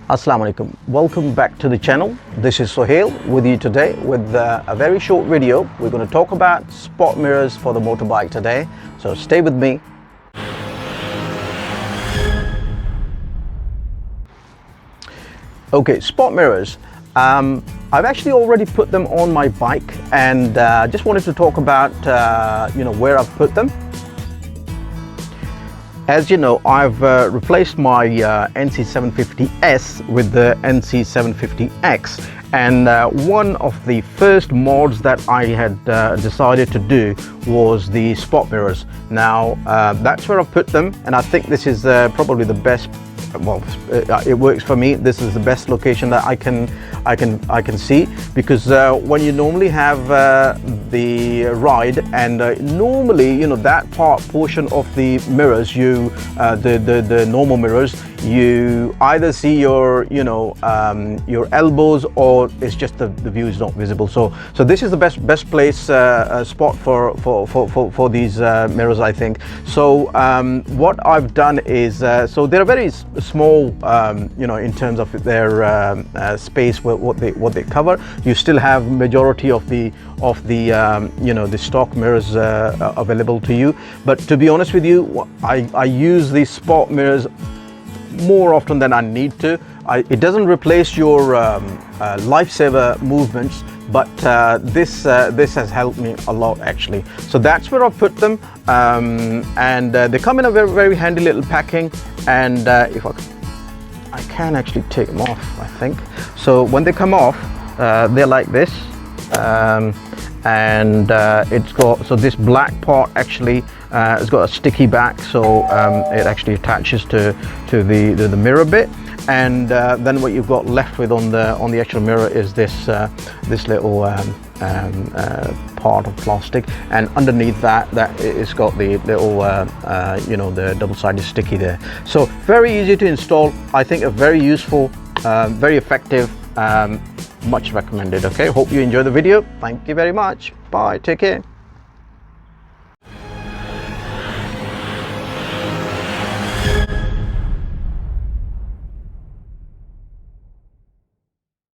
Assalamu alaikum. Welcome back to the channel. This is Sohail with you today with a very short video. We're going to talk about spot mirrors for the motorbike today. So stay with me. Okay, spot mirrors. I've actually already put them on my bike and just wanted to talk about where I've put them. As you know, I've replaced my NC750S with the NC750X, and one of the first mods that I had decided to do was the spot mirrors. Now that's where I've put them, and I think this is probably the best. Well, it works for me. This is the best location that I can see, because when you normally have the ride, and normally that portion of the mirrors, the normal mirrors, you either see your your elbows, or it's just the view is not visible. So this is the best place spot for these mirrors, I think. So what I've done is so they're very small, in terms of their space, what they cover. You still have majority of the the stock mirrors available to you, but to be honest with you, I use these spot mirrors more often than I need to. It doesn't replace your lifesaver movements, but this has helped me a lot actually. So that's where I've put them, and they come in a very handy little packing, and if I can actually take them off, I think. So when they come off, they're like this, and it's got, so this black part actually it's got a sticky back, so it actually attaches to the mirror bit, and then what you've got left with on the actual mirror is this little part of plastic, and underneath that it's got the little the double-sided sticky there. So very easy to install. I think a very useful, very effective, much recommended. Okay, hope you enjoy the video. Thank you very much. Bye, take care.